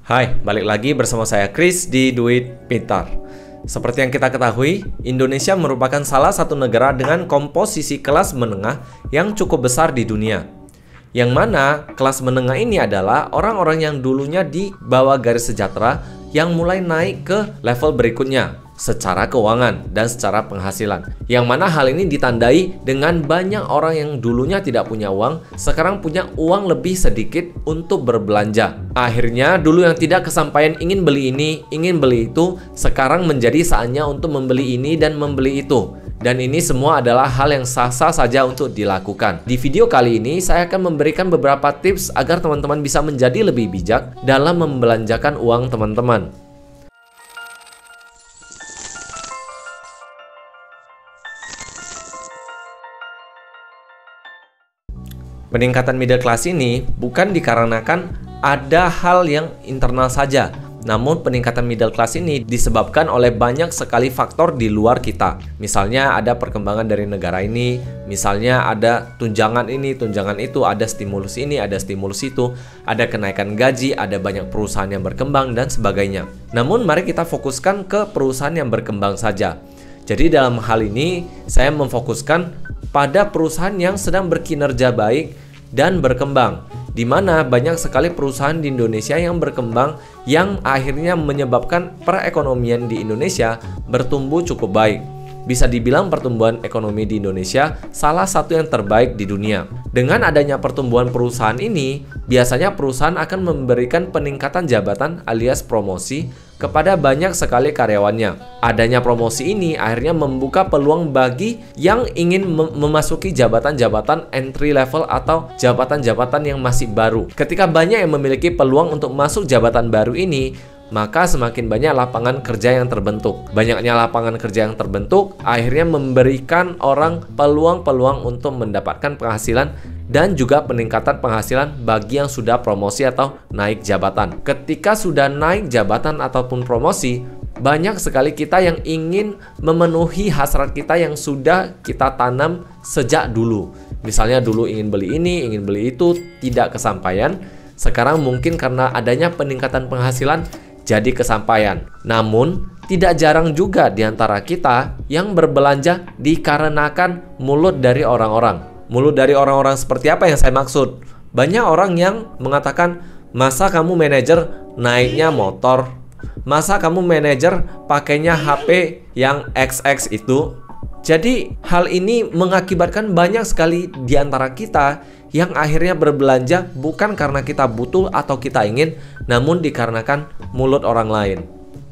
Hai, balik lagi bersama saya Chris di Duit Pintar. Seperti yang kita ketahui, Indonesia merupakan salah satu negara dengan komposisi kelas menengah yang cukup besar di dunia. Yang mana kelas menengah ini adalah orang-orang yang dulunya di bawah garis sejahtera yang mulai naik ke level berikutnya secara keuangan dan secara penghasilan. Yang mana hal ini ditandai dengan banyak orang yang dulunya tidak punya uang, sekarang punya uang lebih sedikit untuk berbelanja. Akhirnya dulu yang tidak kesampaian ingin beli ini, ingin beli itu, sekarang menjadi saatnya untuk membeli ini dan membeli itu. Dan ini semua adalah hal yang sah-sah saja untuk dilakukan. Di video kali ini saya akan memberikan beberapa tips agar teman-teman bisa menjadi lebih bijak dalam membelanjakan uang teman-teman. Peningkatan middle class ini bukan dikarenakan ada hal yang internal saja, namun peningkatan middle class ini disebabkan oleh banyak sekali faktor di luar kita. Misalnya ada perkembangan dari negara ini, misalnya ada tunjangan ini, tunjangan itu, ada stimulus ini, ada stimulus itu, ada kenaikan gaji, ada banyak perusahaan yang berkembang dan sebagainya. Namun mari kita fokuskan ke perusahaan yang berkembang saja. Jadi dalam hal ini saya memfokuskan pada perusahaan yang sedang berkinerja baik dan berkembang, di mana banyak sekali perusahaan di Indonesia yang berkembang yang akhirnya menyebabkan perekonomian di Indonesia bertumbuh cukup baik. Bisa dibilang pertumbuhan ekonomi di Indonesia salah satu yang terbaik di dunia. Dengan adanya pertumbuhan perusahaan ini, biasanya perusahaan akan memberikan peningkatan jabatan alias promosi kepada banyak sekali karyawannya. Adanya promosi ini akhirnya membuka peluang bagi yang ingin memasuki jabatan-jabatan entry level atau jabatan-jabatan yang masih baru. Ketika banyak yang memiliki peluang untuk masuk jabatan baru ini, maka semakin banyak lapangan kerja yang terbentuk. Banyaknya lapangan kerja yang terbentuk akhirnya memberikan orang peluang-peluang untuk mendapatkan penghasilan dan juga peningkatan penghasilan bagi yang sudah promosi atau naik jabatan. Ketika sudah naik jabatan ataupun promosi, banyak sekali kita yang ingin memenuhi hasrat kita yang sudah kita tanam sejak dulu. Misalnya dulu ingin beli ini, ingin beli itu, tidak kesampaian. Sekarang mungkin karena adanya peningkatan penghasilan jadi kesampaian. Namun, tidak jarang juga di antara kita yang berbelanja dikarenakan mulut dari orang-orang. Mulut dari orang-orang seperti apa yang saya maksud? Banyak orang yang mengatakan, masa kamu manajer naiknya motor? Masa kamu manajer pakainya HP yang XX itu? Jadi, hal ini mengakibatkan banyak sekali di antara kita yang akhirnya berbelanja bukan karena kita butuh atau kita ingin, namun dikarenakan mulut orang lain.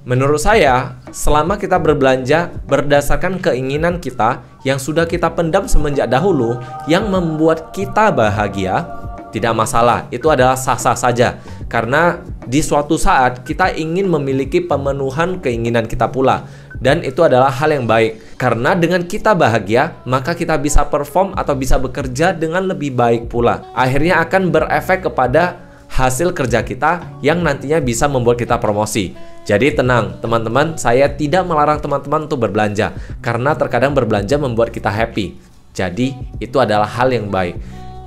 Menurut saya, selama kita berbelanja berdasarkan keinginan kita yang sudah kita pendam semenjak dahulu, yang membuat kita bahagia, tidak masalah, itu adalah sah-sah saja. Karena di suatu saat kita ingin memiliki pemenuhan keinginan kita pula. Dan itu adalah hal yang baik. Karena dengan kita bahagia, maka kita bisa perform atau bisa bekerja dengan lebih baik pula. Akhirnya akan berefek kepada hasil kerja kita yang nantinya bisa membuat kita promosi. Jadi tenang teman-teman, saya tidak melarang teman-teman untuk berbelanja. Karena terkadang berbelanja membuat kita happy. Jadi itu adalah hal yang baik.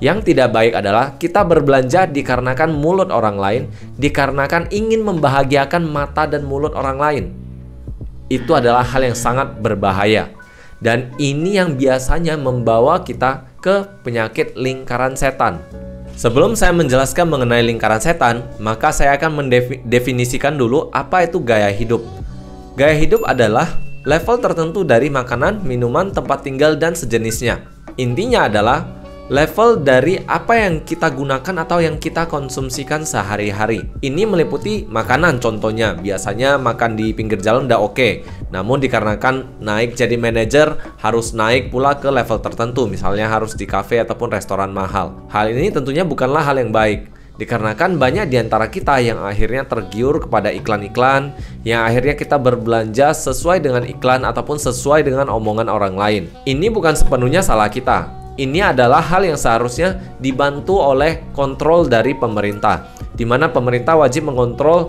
Yang tidak baik adalah kita berbelanja dikarenakan mulut orang lain, dikarenakan ingin membahagiakan mata dan mulut orang lain. Itu adalah hal yang sangat berbahaya. Dan ini yang biasanya membawa kita ke penyakit lingkaran setan. Sebelum saya menjelaskan mengenai lingkaran setan, maka saya akan mendefinisikan dulu apa itu gaya hidup. Gaya hidup adalah level tertentu dari makanan, minuman, tempat tinggal, dan sejenisnya. Intinya adalah level dari apa yang kita gunakan atau yang kita konsumsikan sehari-hari. Ini meliputi makanan contohnya. Biasanya makan di pinggir jalan udah oke. Namun dikarenakan naik jadi manajer, harus naik pula ke level tertentu. Misalnya harus di kafe ataupun restoran mahal. Hal ini tentunya bukanlah hal yang baik. Dikarenakan banyak di antara kita yang akhirnya tergiur kepada iklan-iklan, yang akhirnya kita berbelanja sesuai dengan iklan ataupun sesuai dengan omongan orang lain. Ini bukan sepenuhnya salah kita. Ini adalah hal yang seharusnya dibantu oleh kontrol dari pemerintah, di mana pemerintah wajib mengontrol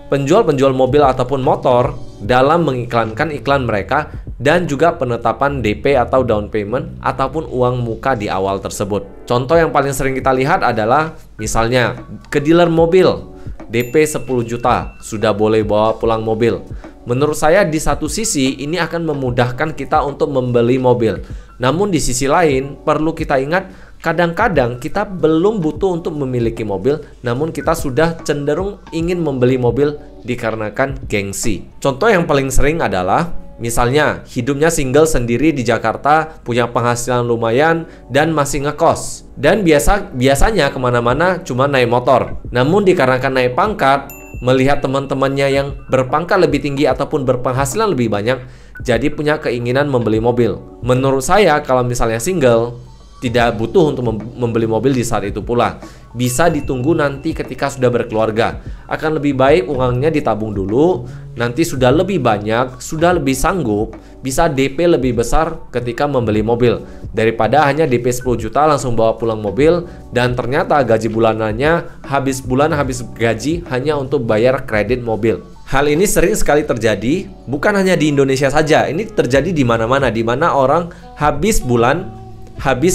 penjual-penjual mobil ataupun motor dalam mengiklankan iklan mereka dan juga penetapan DP atau down payment ataupun uang muka di awal tersebut. Contoh yang paling sering kita lihat adalah misalnya ke dealer mobil. DP 10 juta, sudah boleh bawa pulang mobil. Menurut saya di satu sisi ini akan memudahkan kita untuk membeli mobil. Namun di sisi lain perlu kita ingat, kadang-kadang kita belum butuh untuk memiliki mobil, namun kita sudah cenderung ingin membeli mobil dikarenakan gengsi. Contoh yang paling sering adalah misalnya hidupnya single sendiri di Jakarta, punya penghasilan lumayan dan masih ngekos. Dan biasanya kemana-mana cuma naik motor. Namun dikarenakan naik pangkat, melihat teman-temannya yang berpangkat lebih tinggi ataupun berpenghasilan lebih banyak, jadi punya keinginan membeli mobil. Menurut saya kalau misalnya single, tidak butuh untuk membeli mobil di saat itu pula. Bisa ditunggu nanti ketika sudah berkeluarga. Akan lebih baik uangnya ditabung dulu. Nanti sudah lebih banyak, sudah lebih sanggup, bisa DP lebih besar ketika membeli mobil. Daripada hanya DP 10 juta langsung bawa pulang mobil, dan ternyata gaji bulanannya habis gaji hanya untuk bayar kredit mobil. Hal ini sering sekali terjadi, bukan hanya di Indonesia saja. Ini terjadi di mana-mana, di mana orang habis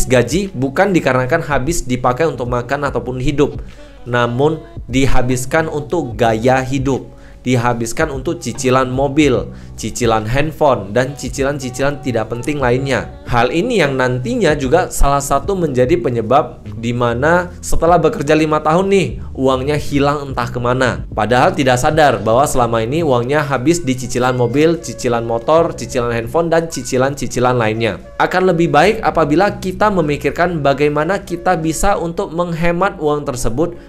gaji bukan dikarenakan habis dipakai untuk makan ataupun hidup, namun dihabiskan untuk gaya hidup, dihabiskan untuk cicilan mobil, cicilan handphone, dan cicilan-cicilan tidak penting lainnya. Hal ini yang nantinya juga salah satu menjadi penyebab di mana setelah bekerja 5 tahun nih, uangnya hilang entah kemana. Padahal tidak sadar bahwa selama ini uangnya habis di cicilan mobil, cicilan motor, cicilan handphone, dan cicilan-cicilan lainnya. Akan lebih baik apabila kita memikirkan bagaimana kita bisa untuk menghemat uang tersebut,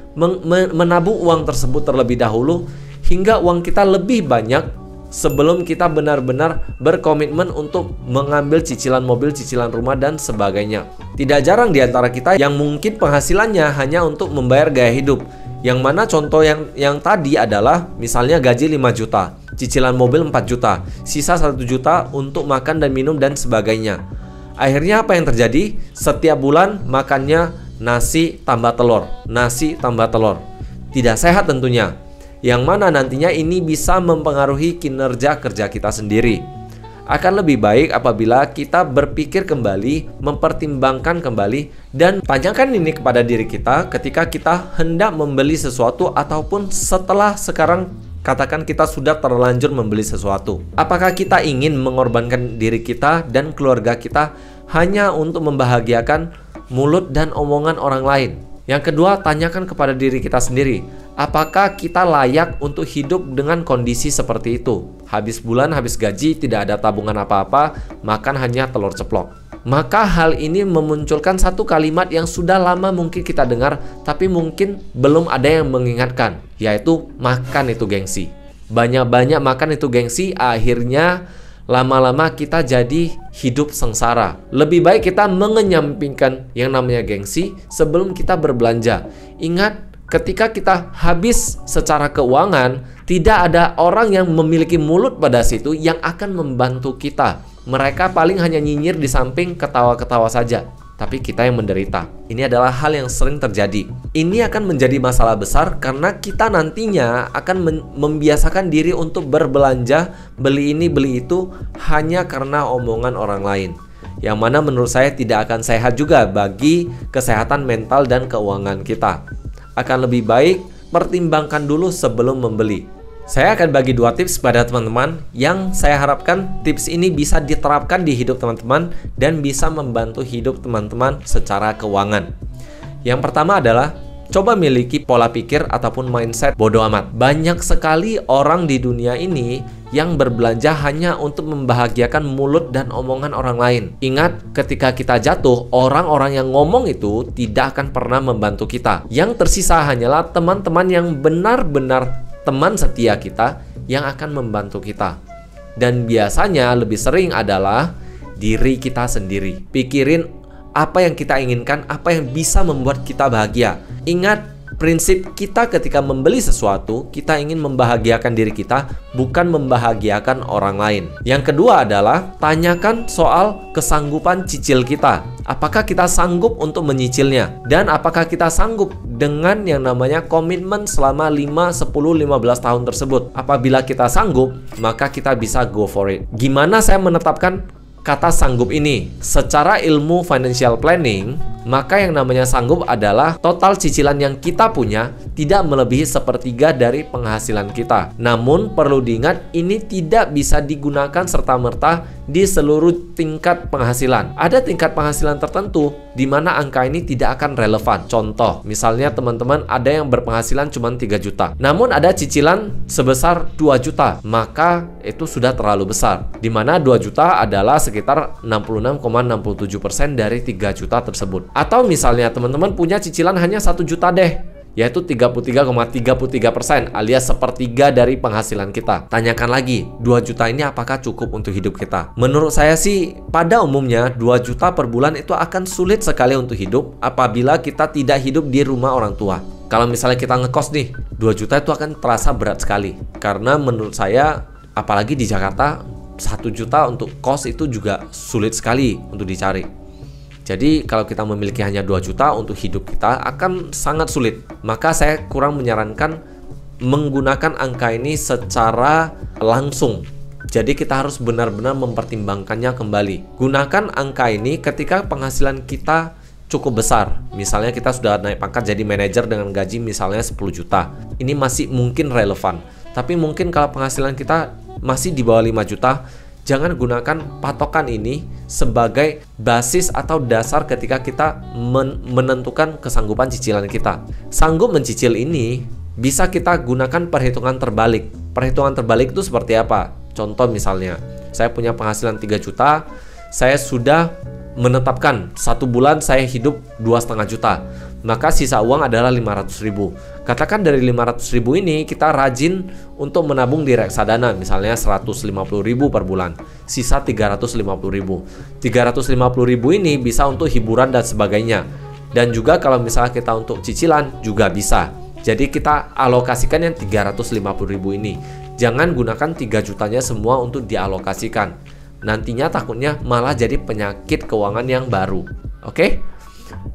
menabung uang tersebut terlebih dahulu, hingga uang kita lebih banyak sebelum kita benar-benar berkomitmen untuk mengambil cicilan mobil, cicilan rumah, dan sebagainya. Tidak jarang di antara kita yang mungkin penghasilannya hanya untuk membayar gaya hidup. Yang mana contoh yang tadi adalah misalnya gaji 5 juta, cicilan mobil 4 juta, sisa 1 juta untuk makan dan minum dan sebagainya. Akhirnya apa yang terjadi? Setiap bulan makannya nasi tambah telur, nasi tambah telur. Tidak sehat tentunya. Yang mana nantinya ini bisa mempengaruhi kinerja kerja kita sendiri. Akan lebih baik apabila kita berpikir kembali, mempertimbangkan kembali, dan tanyakan ini kepada diri kita ketika kita hendak membeli sesuatu ataupun setelah sekarang katakan kita sudah terlanjur membeli sesuatu. Apakah kita ingin mengorbankan diri kita dan keluarga kita hanya untuk membahagiakan mulut dan omongan orang lain? Yang kedua, tanyakan kepada diri kita sendiri, apakah kita layak untuk hidup dengan kondisi seperti itu? Habis bulan, habis gaji, tidak ada tabungan apa-apa, makan hanya telur ceplok. Maka hal ini memunculkan satu kalimat yang sudah lama mungkin kita dengar, tapi mungkin belum ada yang mengingatkan, yaitu makan itu gengsi. Banyak-banyak makan itu gengsi, akhirnya lama-lama kita jadi hidup sengsara. Lebih baik kita mengenyampingkan yang namanya gengsi sebelum kita berbelanja. Ingat, ketika kita habis secara keuangan, tidak ada orang yang memiliki mulut pada situ yang akan membantu kita. Mereka paling hanya nyinyir di samping ketawa-ketawa saja, tapi kita yang menderita. Ini adalah hal yang sering terjadi. Ini akan menjadi masalah besar karena kita nantinya akan membiasakan diri untuk berbelanja, beli ini, beli itu hanya karena omongan orang lain. Yang mana menurut saya tidak akan sehat juga bagi kesehatan mental dan keuangan kita. Akan lebih baik pertimbangkan dulu sebelum membeli. Saya akan bagi 2 tips pada teman-teman yang saya harapkan tips ini bisa diterapkan di hidup teman-teman dan bisa membantu hidup teman-teman secara keuangan. Yang pertama adalah coba miliki pola pikir ataupun mindset bodo amat. Banyak sekali orang di dunia ini yang berbelanja hanya untuk membahagiakan mulut dan omongan orang lain. Ingat, ketika kita jatuh, orang-orang yang ngomong itu tidak akan pernah membantu kita. Yang tersisa hanyalah teman-teman yang benar-benar teman setia kita yang akan membantu kita. Dan biasanya lebih sering adalah diri kita sendiri. Pikirin apa yang kita inginkan, apa yang bisa membuat kita bahagia. Ingat, prinsip kita ketika membeli sesuatu, kita ingin membahagiakan diri kita, bukan membahagiakan orang lain. Yang kedua adalah tanyakan soal kesanggupan cicil kita. Apakah kita sanggup untuk menyicilnya? Dan apakah kita sanggup dengan yang namanya komitmen selama 5, 10, 15 tahun tersebut? Apabila kita sanggup, maka kita bisa go for it. Gimana saya menetapkan kata sanggup ini. Secara ilmu financial planning, maka yang namanya sanggup adalah total cicilan yang kita punya tidak melebihi sepertiga dari penghasilan kita. Namun perlu diingat, ini tidak bisa digunakan serta-merta di seluruh tingkat penghasilan. Ada tingkat penghasilan tertentu di mana angka ini tidak akan relevan. Contoh, misalnya teman-teman ada yang berpenghasilan cuma 3 juta. Namun ada cicilan sebesar 2 juta, maka itu sudah terlalu besar. Di mana 2 juta adalah sekitar 66,67% dari 3 juta tersebut. Atau misalnya teman-teman punya cicilan hanya 1 juta deh, yaitu 33,33% alias sepertiga dari penghasilan kita. Tanyakan lagi, 2 juta ini apakah cukup untuk hidup kita? Menurut saya sih, pada umumnya 2 juta per bulan itu akan sulit sekali untuk hidup apabila kita tidak hidup di rumah orang tua. Kalau misalnya kita ngekos nih, 2 juta itu akan terasa berat sekali. Karena menurut saya, apalagi di Jakarta, 1 juta untuk kos itu juga sulit sekali untuk dicari. Jadi kalau kita memiliki hanya 2 juta untuk hidup kita akan sangat sulit. Maka saya kurang menyarankan menggunakan angka ini secara langsung. Jadi kita harus benar-benar mempertimbangkannya kembali. Gunakan angka ini ketika penghasilan kita cukup besar. Misalnya kita sudah naik pangkat jadi manajer dengan gaji misalnya 10 juta. Ini masih mungkin relevan. Tapi mungkin kalau penghasilan kita masih di bawah 5 juta, jangan gunakan patokan ini sebagai basis atau dasar ketika kita menentukan kesanggupan cicilan kita. Sanggup mencicil ini bisa kita gunakan perhitungan terbalik. Perhitungan terbalik itu seperti apa? Contoh misalnya, saya punya penghasilan 3 juta, saya sudah menetapkan 1 bulan saya hidup 2,5 juta. Maka sisa uang adalah 500.000. Katakan dari 500.000 ini kita rajin untuk menabung di reksadana, misalnya 150.000 per bulan, sisa 350.000. 350.000 ini bisa untuk hiburan dan sebagainya. Dan juga kalau misalnya kita untuk cicilan juga bisa. Jadi kita alokasikan yang 350.000 ini. Jangan gunakan 3 jutanya semua untuk dialokasikan. Nantinya takutnya malah jadi penyakit keuangan yang baru. Oke?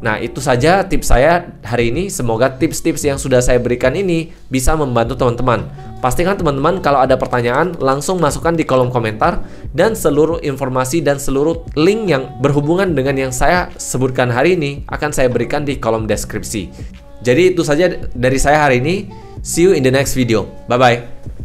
Nah, itu saja tips saya hari ini. Semoga tips-tips yang sudah saya berikan ini bisa membantu teman-teman. Pastikan teman-teman kalau ada pertanyaan langsung masukkan di kolom komentar, dan seluruh informasi dan seluruh link yang berhubungan dengan yang saya sebutkan hari ini akan saya berikan di kolom deskripsi. Jadi itu saja dari saya hari ini. See you in the next video. Bye-bye.